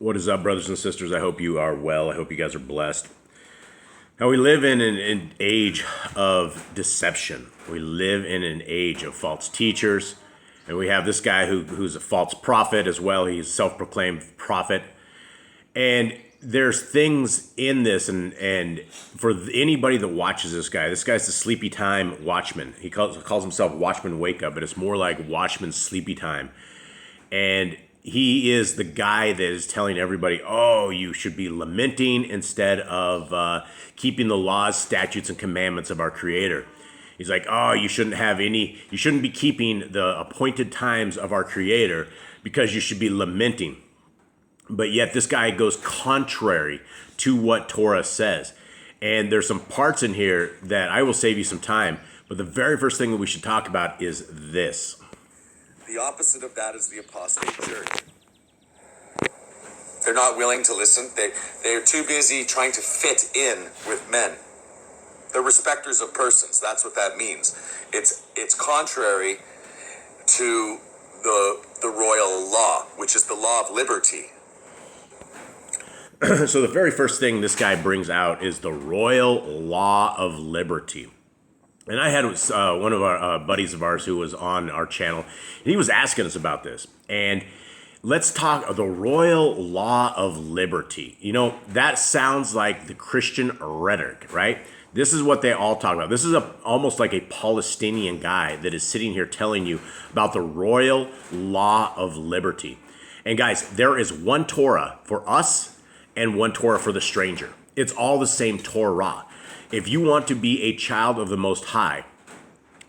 What is up, brothers and sisters? I hope you are well. I hope you guys are blessed. Now, we live in an age of deception. We live in an age of false teachers. And we have this guy who's a false prophet as well. He's a self-proclaimed prophet. And there's things in this, and for anybody that watches this guy's the Sleepy Time Watchman. He calls himself Watchman Wake Up, but it's more like Watchman Sleepy Time. And he is the guy that is telling everybody, oh, you should be lamenting instead of keeping the laws, statutes, and commandments of our Creator. He's like, oh, you shouldn't be keeping the appointed times of our Creator because you should be lamenting. But yet this guy goes contrary to what Torah says. And there's some parts in here that I will save you some time. But the very first thing that we should talk about is this. The opposite of that is the apostate church. They're not willing to listen. They're too busy trying to fit in with men. They're respecters of persons. That's what that means. It's contrary to the royal law, which is the law of liberty. So the very first thing this guy brings out is the royal law of liberty. And I had one of our buddies of ours who was on our channel, and he was asking us about this. And let's talk the royal law of liberty. You know, that sounds like the Christian rhetoric, right? This is what they all talk about. This is almost like a Palestinian guy that is sitting here telling you about the royal law of liberty. And guys, there is one Torah for us and one Torah for the stranger. It's all the same Torah. If you want to be a child of the Most High,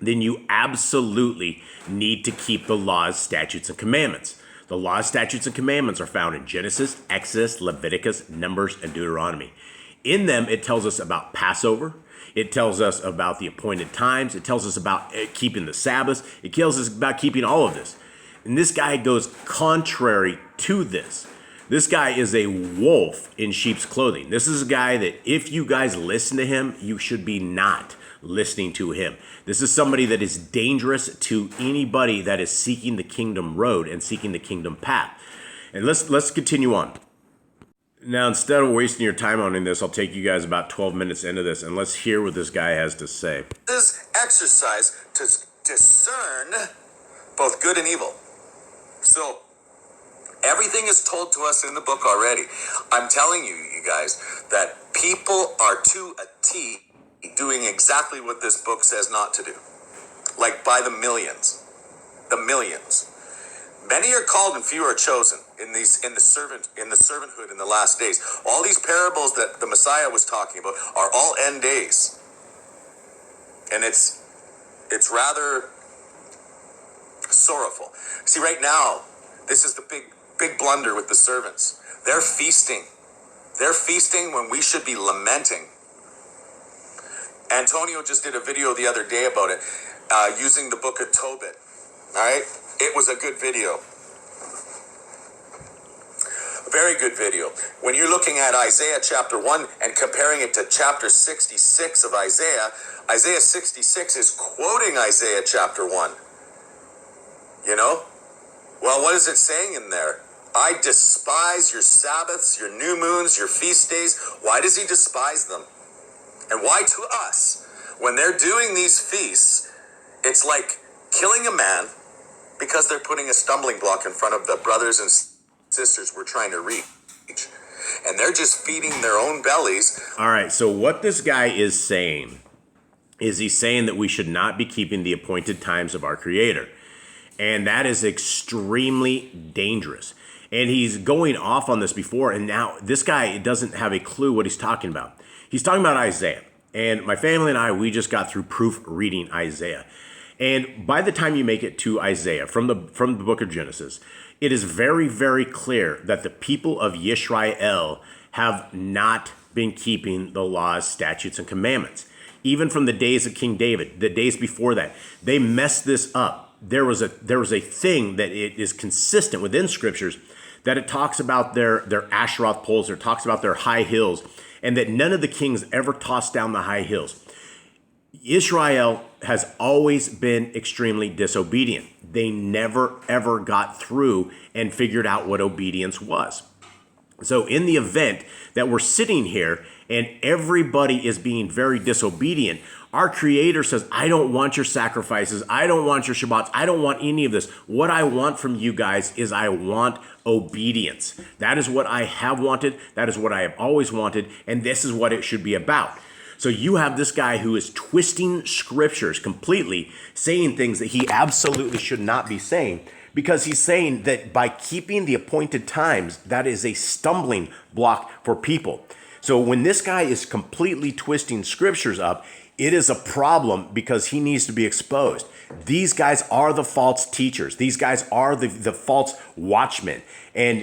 then you absolutely need to keep the laws, statutes, and commandments. The laws, statutes, and commandments are found in Genesis, Exodus, Leviticus, Numbers, and Deuteronomy. In them, it tells us about Passover. It tells us about the appointed times. It tells us about keeping the Sabbaths. It tells us about keeping all of this. And this guy goes contrary to this. This guy is a wolf in sheep's clothing. This is a guy that if you guys listen to him, you should be not listening to him. This is somebody that is dangerous to anybody that is seeking the kingdom road and seeking the kingdom path. And let's continue on. Now, instead of wasting your time on this, I'll take you guys about 12 minutes into this, and let's hear what this guy has to say. This exercise to discern both good and evil. So, everything is told to us in the book already. I'm telling you guys, that people are to a T doing exactly what this book says not to do. Like by the millions. The millions. Many are called and few are chosen in the servanthood in the last days. All these parables that the Messiah was talking about are all end days. And it's rather sorrowful. See, right now, this is the big blunder with the servants. They're feasting. They're feasting when we should be lamenting. Antonio just did a video the other day about it, using the book of Tobit. All right? It was a good video. A very good video. When you're looking at Isaiah chapter 1 and comparing it to chapter 66 of Isaiah, Isaiah 66 is quoting Isaiah chapter 1. You know? Well, what is it saying in there? I despise your Sabbaths, your new moons, your feast days. Why does he despise them? And why to us? When they're doing these feasts, it's like killing a man because they're putting a stumbling block in front of the brothers and sisters we're trying to reach. And they're just feeding their own bellies. All right, so what this guy is saying is he's saying that we should not be keeping the appointed times of our Creator. And that is extremely dangerous. And he's going off on this before, and now this guy doesn't have a clue what he's talking about. He's talking about Isaiah. And my family and I, we just got through proof reading Isaiah. And by the time you make it to Isaiah, from the book of Genesis, it is very, very clear that the people of Yisrael have not been keeping the laws, statutes, and commandments. Even from the days of King David, the days before that, they messed this up. There was a thing that it is consistent within scriptures that it talks about their Asheroth poles, or it talks about their high hills, and that none of the kings ever tossed down the high hills. Israel has always been extremely disobedient. They never, ever got through and figured out what obedience was. So in the event that we're sitting here and everybody is being very disobedient, our Creator says, I don't want your sacrifices. I don't want your Shabbats. I don't want any of this. What I want from you guys is I want obedience. That is what I have wanted. That is what I have always wanted. And this is what it should be about. So you have this guy who is twisting scriptures completely, saying things that he absolutely should not be saying, because he's saying that by keeping the appointed times, that is a stumbling block for people. So when this guy is completely twisting scriptures up, it is a problem because he needs to be exposed. These guys are the false teachers. These guys are the false watchmen. And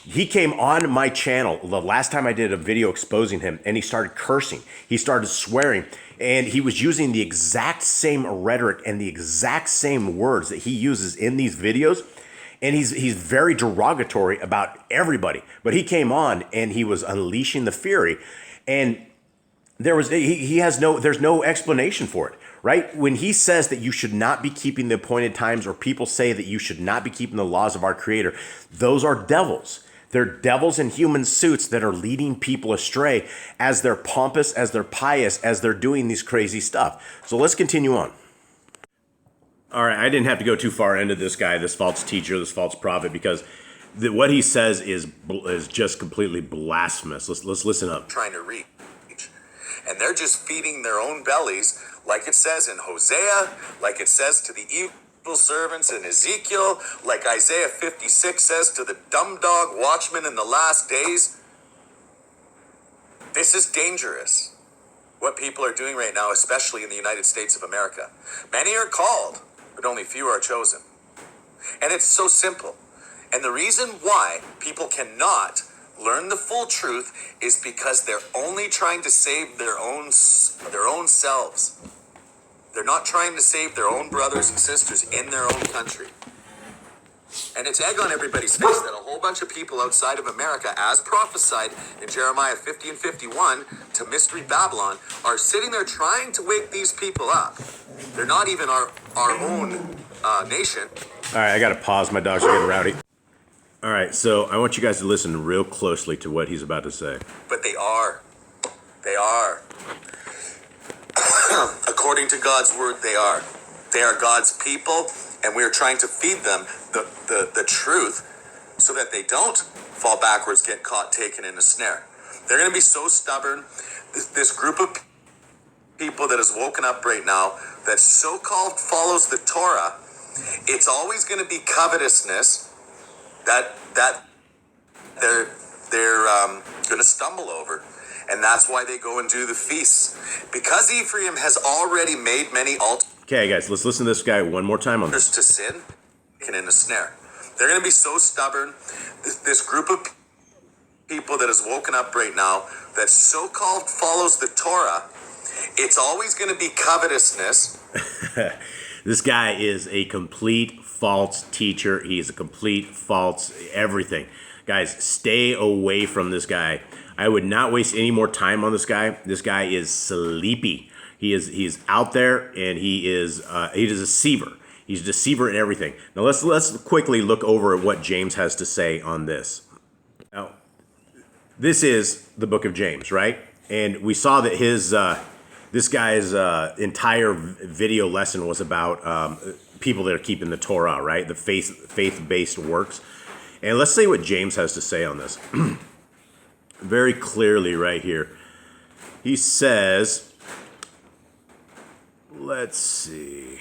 he came on my channel the last time I did a video exposing him, and he started cursing. He started swearing, and he was using the exact same rhetoric and the exact same words that he uses in these videos. And he's very derogatory about everybody. But he came on and he was unleashing the fury, and there's no explanation for it, right? When he says that you should not be keeping the appointed times, or people say that you should not be keeping the laws of our Creator, those are devils. They're devils in human suits that are leading people astray as they're pompous, as they're pious, as they're doing these crazy stuff. So let's continue on. All right, I didn't have to go too far into this guy, this false teacher, this false prophet, because what he says is just completely blasphemous. Let's listen up. Trying to reach. And they're just feeding their own bellies, like it says in Hosea, like it says to the evil servants in Ezekiel, like Isaiah 56 says to the dumb dog watchmen in the last days. This is dangerous, what people are doing right now, especially in the United States of America. Many are called, but only few are chosen. And it's so simple. And the reason why people cannot learn the full truth is because they're only trying to save their own selves. They're not trying to save their own brothers and sisters in their own country. And it's egg on everybody's face that a whole bunch of people outside of America, as prophesied in Jeremiah 50 and 51 to Mystery Babylon, are sitting there trying to wake these people up. They're not even our own nation. All right, I got to pause. My dogs are getting rowdy. All right, so I want you guys to listen real closely to what he's about to say. But they are. They are. According to God's word, they are. They are God's people, and we are trying to feed them the truth so that they don't fall backwards, get caught, taken in a snare. They're going to be so stubborn. This group of people that is woken up right now that so-called follows the Torah, it's always going to be covetousness that they're going to stumble over. And that's why they go and do the feasts. Because Ephraim has already made many altars. Okay, guys, let's listen to this guy one more time on this. To sin and in a snare. They're going to be so stubborn. This group of people that is woken up right now that so-called follows the Torah, it's always going to be covetousness. This guy is a complete false teacher. He's a complete false everything. Guys, stay away from this guy. I would not waste any more time on this guy. This guy is sleepy. He's out there, and he is a deceiver. He's a deceiver in everything. Now let's quickly look over at what James has to say on this. Now, this is the book of James, right? And we saw that this guy's entire video lesson was about people that are keeping the Torah, right? The faith-based works. And let's see what James has to say on this. Very clearly right here. He says, let's see.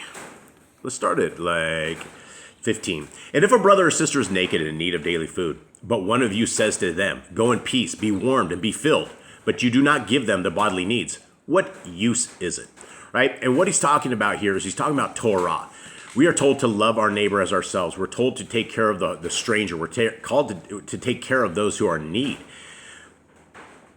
Let's start at like 15. And if a brother or sister is naked and in need of daily food, but one of you says to them, go in peace, be warmed and be filled, but you do not give them the bodily needs, what use is it? Right? And what he's talking about here is he's talking about Torah. We are told to love our neighbor as ourselves. We're told to take care of the stranger. We're called to take care of those who are in need.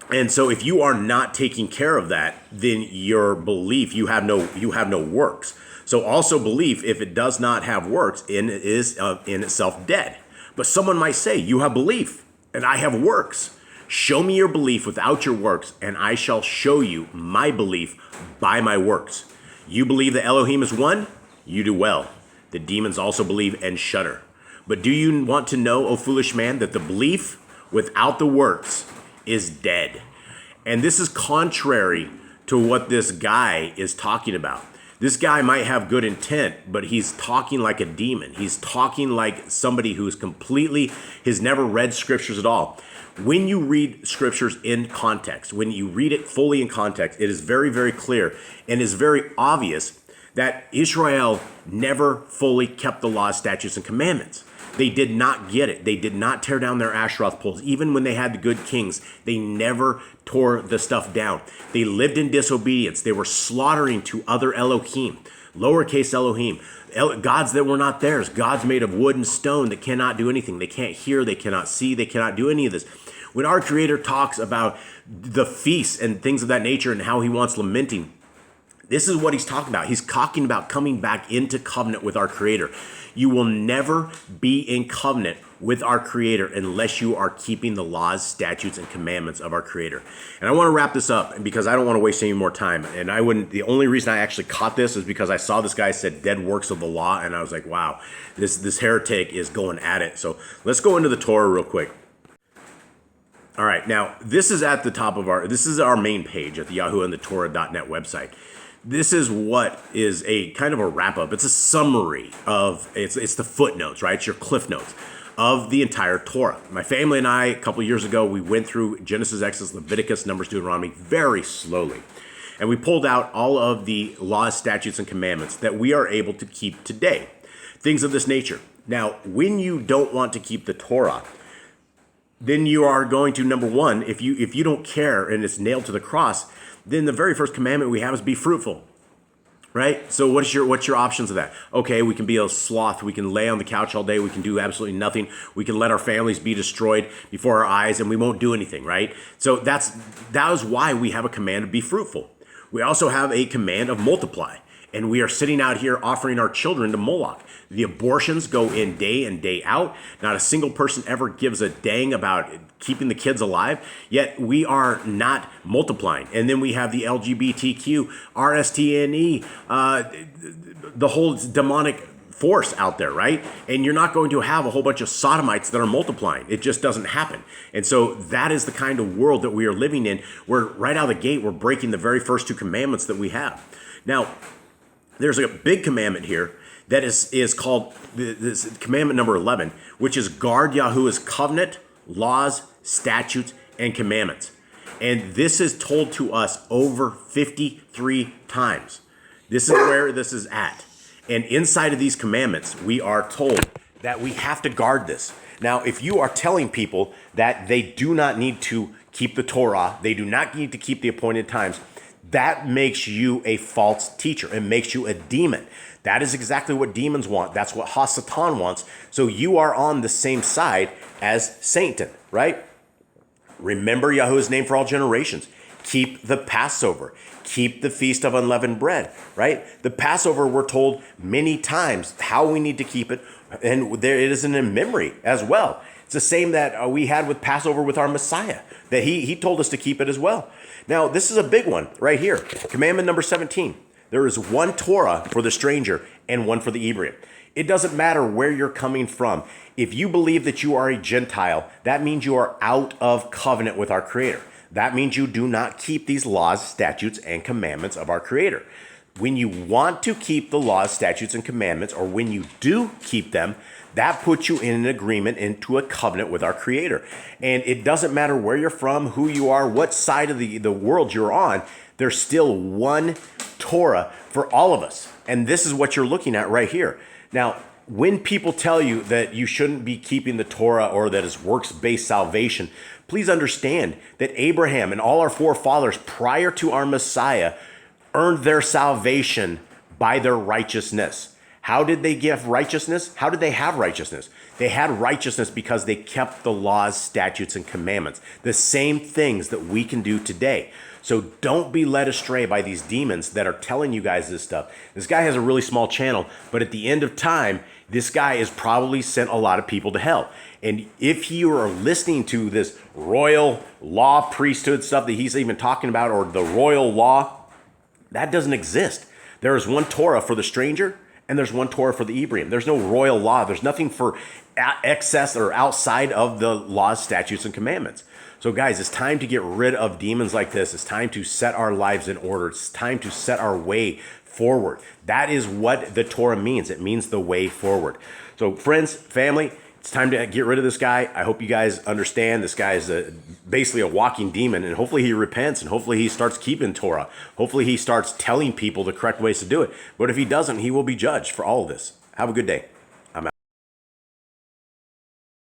And so if you are not taking care of that, then your belief, you have no works. So also belief, if it does not have works, is in itself dead. But someone might say, you have belief and I have works. Show me your belief without your works, and I shall show you my belief by my works. You believe that Elohim is one? You do well. The demons also believe and shudder. But do you want to know, O foolish man, that the belief without the works is dead. And this is contrary to what this guy is talking about. This guy might have good intent, but he's talking like a demon. He's talking like somebody who's completely, has never read scriptures at all. When you read scriptures in context, when you read it fully in context, it is very, very clear and is very obvious that Israel never fully kept the laws, statutes, and commandments. They did not get it. They did not tear down their Asheroth poles. Even when they had the good kings, they never tore the stuff down. They lived in disobedience. They were slaughtering to other Elohim, lowercase Elohim, gods that were not theirs, gods made of wood and stone that cannot do anything. They can't hear, they cannot see, they cannot do any of this. When our Creator talks about the feasts and things of that nature and how he wants lamenting, this is what he's talking about. He's talking about coming back into covenant with our Creator. You will never be in covenant with our Creator unless you are keeping the laws, statutes, and commandments of our Creator. And I want to wrap this up because I don't want to waste any more time. And the only reason I actually caught this is because I saw this guy said dead works of the law. And I was like, wow, this heretic is going at it. So let's go into the Torah real quick. All right, now this is at the top of this is our main page at the YahooandtheTorah.net website. This is what is a kind of a wrap up. It's a summary of, it's the footnotes, right? It's your cliff notes of the entire Torah. My family and I, a couple of years ago, we went through Genesis, Exodus, Leviticus, Numbers, Deuteronomy very slowly. And we pulled out all of the laws, statutes, and commandments that we are able to keep today. Things of this nature. Now, when you don't want to keep the Torah, then you are going to, number one, if you don't care and it's nailed to the cross, then the very first commandment we have is be fruitful, right? So what's your options of that? Okay, we can be a sloth. We can lay on the couch all day. We can do absolutely nothing. We can let our families be destroyed before our eyes and we won't do anything, right? So that is why we have a command to be fruitful. We also have a command of multiply. And we are sitting out here offering our children to Moloch. The abortions go in day and day out. Not a single person ever gives a dang about keeping the kids alive, yet we are not multiplying. And then we have the LGBTQ, RSTNE, the whole demonic force out there, right? And you're not going to have a whole bunch of sodomites that are multiplying. It just doesn't happen. And so that is the kind of world that we are living in, where right out of the gate, we're breaking the very first two commandments that we have. Now, there's a big commandment here that is called this commandment number 11, which is guard Yahuwah's covenant, laws, statutes, and commandments. And this is told to us over 53 times. This is where this is at. And inside of these commandments, we are told that we have to guard this. Now, if you are telling people that they do not need to keep the Torah, they do not need to keep the appointed times, that makes you a false teacher. It makes you a demon. That is exactly what demons want. That's what Hasatan wants. So you are on the same side as Satan, right? Remember Yahuwah's name for all generations. Keep the Passover. Keep the Feast of Unleavened Bread, right? The Passover, we're told many times how we need to keep it. And there it is in memory as well. It's the same that we had with Passover with our Messiah, that he told us to keep it as well. Now, this is a big one right here. Commandment number 17. There is one Torah for the stranger and one for the Ebrahim. It doesn't matter where you're coming from. If you believe that you are a Gentile, that means you are out of covenant with our Creator. That means you do not keep these laws, statutes, and commandments of our Creator. When you want to keep the laws, statutes, and commandments, or when you do keep them, that puts you in an agreement, into a covenant with our Creator. And it doesn't matter where you're from, who you are, what side of the world you're on, there's still one Torah for all of us. And this is what you're looking at right here. Now, when people tell you that you shouldn't be keeping the Torah or that it's works-based salvation, please understand that Abraham and all our forefathers prior to our Messiah earned their salvation by their righteousness. How did they give righteousness? How did they have righteousness? They had righteousness because they kept the laws, statutes, and commandments. The same things that we can do today. So don't be led astray by these demons that are telling you guys this stuff. This guy has a really small channel, but at the end of time, this guy has probably sent a lot of people to hell. And if you are listening to this royal law priesthood stuff that he's even talking about, or the royal law, that doesn't exist. There is one Torah for the stranger and there's one Torah for the Ephraim. There's no royal law. There's nothing for excess or outside of the laws, statutes, and commandments. So guys, it's time to get rid of demons like this. It's time to set our lives in order. It's time to set our way forward. That is what the Torah means. It means the way forward. So friends, family, it's time to get rid of this guy. I hope you guys understand this guy is basically a walking demon, and hopefully he repents, and hopefully he starts keeping Torah. Hopefully he starts telling people the correct ways to do it. But if he doesn't, he will be judged for all of this. Have a good day.